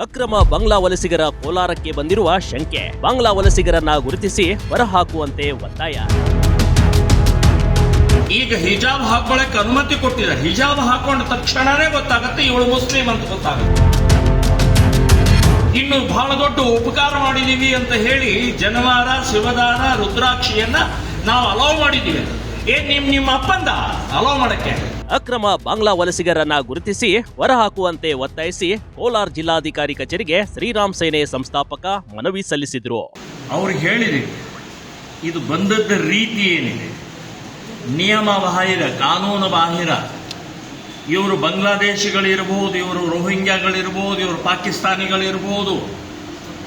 ಅಕ್ರಮ ಬಾಂಗ್ಲಾ ವಲಸಿಗರ ಕೋಲಾರಕ್ಕೆ ಬಂದಿರುವ ಶಂಕೆ. ಬಾಂಗ್ಲಾ ವಲಸಿಗರನ್ನ ಗುರುತಿಸಿ ಹೊರಹಾಕುವಂತೆ ಒತ್ತಾಯ. ಈಗ ಹಿಜಾಬ್ ಹಾಕೊಳ್ಳಕ್ಕೆ ಅನುಮತಿ ಕೊಟ್ಟಿದ್ದಾರೆ. ಹಿಜಾಬ್ ಹಾಕೊಂಡ ತಕ್ಷಣನೇ ಗೊತ್ತಾಗುತ್ತೆ ಇವಳು ಮುಸ್ಲಿಂ ಅಂತ ಗೊತ್ತಾಗುತ್ತೆ. ಇನ್ನು ಬಹಳ ದೊಡ್ಡ ಉಪಕಾರ ಮಾಡಿದೀವಿ ಅಂತ ಹೇಳಿ ಜನವಾರ, ಶಿವದಾರ, ರುದ್ರಾಕ್ಷಿಯನ್ನ ನಾವು ಅಲೋ ಮಾಡಿದೀವಿ. ನಿಮ್ಮ ಅಪ್ಪಂದ ಅಲೋ ಮಾಡಕ್ಕೆ. ಅಕ್ರಮ ಬಾಂಗ್ಲಾ ವಲಸಿಗರನ್ನ ಗುರುತಿಸಿ ಹೊರಹಾಕುವಂತೆ ಒತ್ತಾಯಿಸಿ ಕೋಲಾರ ಜಿಲ್ಲಾಧಿಕಾರಿ ಕಚೇರಿಗೆ ಶ್ರೀರಾಮ್ ಸೇನೆ ಸಂಸ್ಥಾಪಕ ಮನವಿ ಸಲ್ಲಿಸಿದ್ರು. ಅವ್ರಿಗೆ ಹೇಳಿದ್ವಿ, ಇದು ಬಂದದ್ದ ರೀತಿ ಏನಿದೆ ನಿಯಮ ಬಾಹಿರ, ಕಾನೂನು ಬಾಹಿರ. ಇವರು ಬಾಂಗ್ಲಾದೇಶಿಗಳಿರಬಹುದು, ಇವರು ರೋಹಿಂಗ್ಯಾಗಳಿರಬಹುದು, ಇವರು ಪಾಕಿಸ್ತಾನಿಗಳಿರಬಹುದು.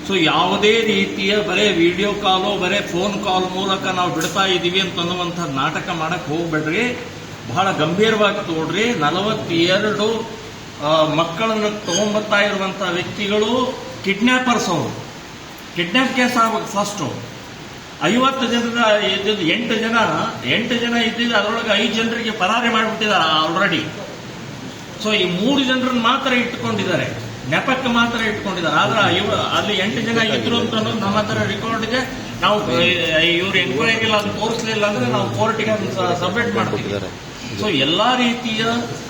ಸೊ ಯಾವುದೇ ರೀತಿಯ ಬರೇ ವಿಡಿಯೋ ಕಾಲು, ಬರೇ ಫೋನ್ ಕಾಲ್ ಮೂಲಕ ನಾವು ಬಿಡ್ತಾ ಇದ್ದೀವಿ ಅಂತನ್ನುವಂಥ ನಾಟಕ ಮಾಡಕ್ಕೆ ಹೋಗ್ಬೇಡ್ರಿ. ಬಹಳ ಗಂಭೀರವಾಗಿ ತೋಡ್ರಿ. 42 ಮಕ್ಕಳನ್ನು ತಗೊಂಬರ್ತಾ ಇರುವಂಥ ವ್ಯಕ್ತಿಗಳು ಕಿಡ್ನ್ಯಾಪರ್ಸ್. ಅವರು ಕಿಡ್ನ್ಯಾಪ್ ಕೇಸ್ ಆಗ್ಬೇಕು ಫಸ್ಟು. 50 ಜನರ 8 ಜನ ಇದ್ದಿದ್ದು, ಅದರೊಳಗೆ 5 ಜನರಿಗೆ ಪರಾರಿ ಮಾಡಿಬಿಟ್ಟಿದ್ದಾರೆ ಆಲ್ರೆಡಿ. ಸೊ ಈ 3 ಜನರನ್ನು ಮಾತ್ರ ಇಟ್ಕೊಂಡಿದ್ದಾರೆ, ನೆಪಕ್ಕೆ ಮಾತ್ರ ಇಟ್ಕೊಂಡಿದ್ದಾರೆ. ಆದ್ರೆ ಅಲ್ಲಿ 8 ಜನ ಇದ್ರು ಅಂತ ಅನ್ನೋದು ನಮ್ಮ ಹತ್ರ ರೆಕಾರ್ಡ್ ಇದೆ. ನಾವು ಇವ್ರು ಎನ್ಕ್ವೈರಿಲ್ಲ ಅದು ತೋರಿಸಲಿಲ್ಲ ಅಂದ್ರೆ ನಾವು ಕೋರ್ಟಿಗೆ ಸಬ್ಮಿಟ್ ಮಾಡ್ತಿದ್ದಾರೆ. ಸೊ ಎಲ್ಲಾ ರೀತಿಯ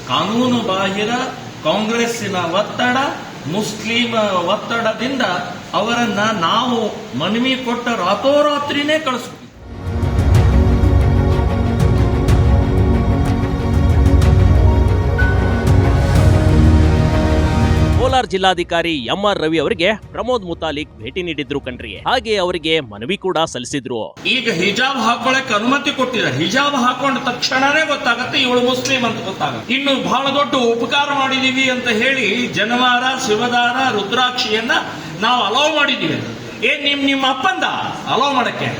ಕಾನೂನು ಬಾಹಿರ ಕಾಂಗ್ರೆಸ್ಸಿನ ಒತ್ತಡ, ಮುಸ್ಲಿಂ ಒತ್ತಡದಿಂದ ಅವರನ್ನ ನಾವು ಮನವಿ ಕೊಟ್ಟ ರಾತೋರಾತ್ರಿನೇ ಕಳಿಸ್ತೀವಿ. ಕೋಲಾರ ಜಿಲ್ಲಾಧಿಕಾರಿ ಎಂಆರ್ ರವಿ ಅವರಿಗೆ ಪ್ರಮೋದ್ ಮುತಾಲಿಕ್ ಭೇಟಿ ನೀಡಿದ್ರು ಕಣ್ರಿ. ಹಾಗೆ ಅವರಿಗೆ ಮನವಿ ಕೂಡ ಸಲ್ಲಿಸಿದ್ರು. ಈಗ ಹಿಜಾಬ್ ಹಾಕೊಳ್ಳಕ್ಕೆ ಅನುಮತಿ ಕೊಟ್ಟಿದ್ದಾರೆ. ಹಿಜಾಬ್ ಹಾಕೊಂಡ ತಕ್ಷಣನೇ ಗೊತ್ತಾಗುತ್ತೆ ಇವಳು ಮುಸ್ಲಿಂ ಅಂತ ಗೊತ್ತಾಗುತ್ತೆ. ಇನ್ನು ಬಹಳ ದೊಡ್ಡ ಉಪಕಾರ ಮಾಡಿದೀವಿ ಅಂತ ಹೇಳಿ ಜನವಾರ, ಶಿವದಾರ, ರುದ್ರಾಕ್ಷಿಯನ್ನ ನಾವು ಅಲೋ ಮಾಡಿದೀವಿ. ನಿಮ್ಮ ಅಪ್ಪಂದ ಅಲೋ ಮಾಡಕ್ಕೆ.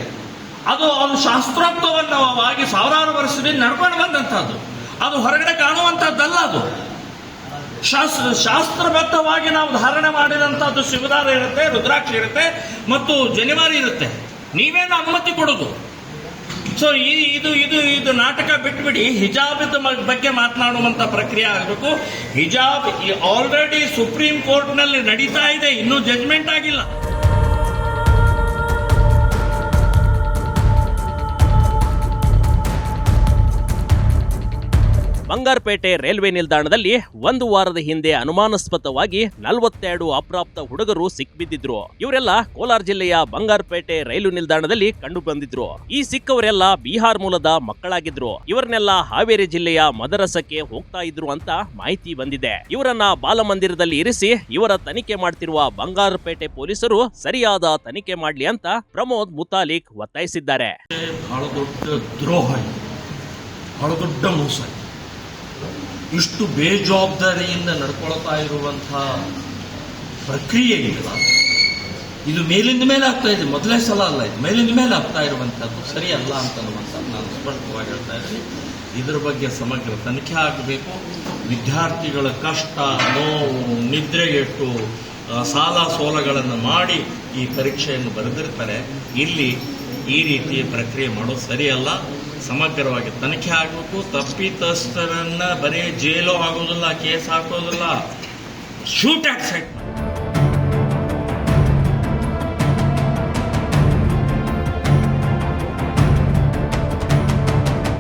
ಅದು ಶಾಸ್ತ್ರೋಕ್ತವಾಗಿ ಸಾವಿರಾರು ವರ್ಷದಿಂದ ನಡ್ಕೊಂಡು ಬಂದಂತಹದ್ದು. ಅದು ಹೊರಗಡೆ ಕಾಣುವಂತಹದ್ದಲ್ಲ. ಅದು ಶಾಸ್ತ್ರಬದ್ಧವಾಗಿ ನಾವು ಧಾರಣೆ ಮಾಡಿದಂತಹದ್ದು. ಶಿವದಾರ ಇರುತ್ತೆ, ರುದ್ರಾಕ್ಷಿ ಇರುತ್ತೆ ಮತ್ತು ಜನಿವಾರಿ ಇರುತ್ತೆ. ನೀವೇನು ಅನುಮತಿ ಕೊಡೋದು? ಸೊ ಇದು ನಾಟಕ ಬಿಟ್ಬಿಡಿ. ಹಿಜಾಬ್ ಬಗ್ಗೆ ಮಾತನಾಡುವಂತ ಪ್ರಕ್ರಿಯೆ ಆಗಬೇಕು. ಹಿಜಾಬ್ ಆಲ್ರೆಡಿ ಸುಪ್ರೀಂ ಕೋರ್ಟ್ ನಲ್ಲಿ ನಡೀತಾ ಇದೆ, ಇನ್ನೂ ಜಜ್ಮೆಂಟ್ ಆಗಿಲ್ಲ. ಬಂಗಾರಪೇಟೆ ರೈಲ್ವೆ ನಿಲ್ದಾಣದಲ್ಲಿ 1 ವಾರದ ಹಿಂದೆ ಅನುಮಾನಾಸ್ಪದವಾಗಿ 42 ಅಪ್ರಾಪ್ತ ಹುಡುಗರು ಸಿಕ್ಬಿದ್ದಿದ್ರು. ಇವರೆಲ್ಲ ಕೋಲಾರ ಜಿಲ್ಲೆಯ ಬಂಗಾರಪೇಟೆ ರೈಲು ನಿಲ್ದಾಣದಲ್ಲಿ ಕಂಡು ಬಂದಿದ್ರು. ಈ ಸಿಕ್ಕವರೆಲ್ಲ ಬಿಹಾರ್ ಮೂಲದ ಮಕ್ಕಳಾಗಿದ್ರು. ಇವರನ್ನೆಲ್ಲ ಹಾವೇರಿ ಜಿಲ್ಲೆಯ ಮದರಸಕ್ಕೆ ಹೋಗ್ತಾ ಇದ್ರು ಅಂತ ಮಾಹಿತಿ ಬಂದಿದೆ. ಇವರನ್ನ ಬಾಲಮಂದಿರದಲ್ಲಿ ಇರಿಸಿ ಇವರ ತನಿಖೆ ಮಾಡ್ತಿರುವ ಬಂಗಾರಪೇಟೆ ಪೊಲೀಸರು ಸರಿಯಾದ ತನಿಖೆ ಮಾಡ್ಲಿ ಅಂತ ಪ್ರಮೋದ್ ಮುತಾಲಿಕ್ ಒತ್ತಾಯಿಸಿದ್ದಾರೆ. ಬಹಳ ದೊಡ್ಡ ದ್ರೋಹ, ಬಹಳ ದೊಡ್ಡ ಮೋಸ. ಇಷ್ಟು ಬೇಜವಾಬ್ದಾರಿಯಿಂದ ನಡ್ಕೊಳ್ತಾ ಇರುವಂತಹ ಪ್ರಕ್ರಿಯೆ ಇಲ್ಲ. ಇದು ಮೇಲಿಂದ ಮೇಲೆ ಆಗ್ತಾ ಇದೆ, ಮೊದಲೇ ಸಲ ಅಲ್ಲ. ಇದು ಮೇಲಿಂದ ಮೇಲೆ ಆಗ್ತಾ ಇರುವಂತಹದ್ದು ಸರಿ ಅಲ್ಲ ಅಂತನ್ನುವಂಥದ್ದು ನಾನು ಸ್ಪಷ್ಟವಾಗಿ ಹೇಳ್ತಾ ಇದ್ದೀನಿ. ಇದರ ಬಗ್ಗೆ ಸಮಗ್ರ ತನಿಖೆ ಆಗಬೇಕು. ವಿದ್ಯಾರ್ಥಿಗಳ ಕಷ್ಟ, ನೋವು, ನಿದ್ರೆಗೆಟ್ಟು ಸಾಲ ಸೋಲಗಳನ್ನು ಮಾಡಿ ಈ ಪರೀಕ್ಷೆಯನ್ನು ಬರೆದಿರ್ತಾರೆ. ಇಲ್ಲಿ ಈ ರೀತಿಯ ಪ್ರಕ್ರಿಯೆ ಮಾಡೋದು ಸರಿಯಲ್ಲ. ಸಮಗ್ರವಾಗಿ ತನಿಖೆ ಆಗಬೇಕು. ತಪ್ಪಿತಸ್ಥರನ್ನ ಬರೀ ಜೈಲು ಆಗೋದಿಲ್ಲ, ಕೇಸ್ ಹಾಕೋದಿಲ್ಲ, ಶೂಟ್ ಆಟ್ ಸೈಟ್.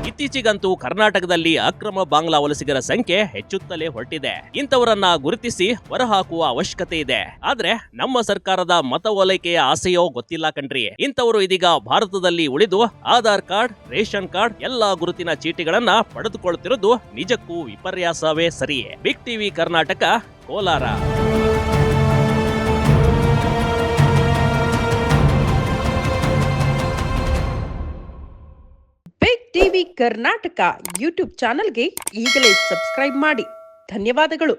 ಇತ್ತೀಚೆಗಂತೂ ಕರ್ನಾಟಕದಲ್ಲಿ ಅಕ್ರಮ ಬಾಂಗ್ಲಾ ವಲಸಿಗರ ಸಂಖ್ಯೆ ಹೆಚ್ಚುತ್ತಲೇ ಹೊರಟಿದೆ. ಇಂಥವರನ್ನ ಗುರುತಿಸಿ ಹೊರಹಾಕುವ ಅವಶ್ಯಕತೆ ಇದೆ. ಆದ್ರೆ ನಮ್ಮ ಸರ್ಕಾರದ ಮತ ಓಲೈಕೆಯ ಆಸೆಯೋ ಗೊತ್ತಿಲ್ಲ ಕಣ್ರಿ. ಇಂಥವರು ಇದೀಗ ಭಾರತದಲ್ಲಿ ಉಳಿದು ಆಧಾರ್ ಕಾರ್ಡ್, ರೇಷನ್ ಕಾರ್ಡ್ ಎಲ್ಲಾ ಗುರುತಿನ ಚೀಟಿಗಳನ್ನ ಪಡೆದುಕೊಳ್ಳುತ್ತಿರುವುದು ನಿಜಕ್ಕೂ ವಿಪರ್ಯಾಸವೇ ಸರಿ. Big TV Karnataka, Kolar. TV Karnataka YouTube ಚಾನೆಲ್ಗೆ ಈಗಲೇ ಸಬ್ಸ್ಕ್ರೈಬ್ ಮಾಡಿ. ಧನ್ಯವಾದಗಳು.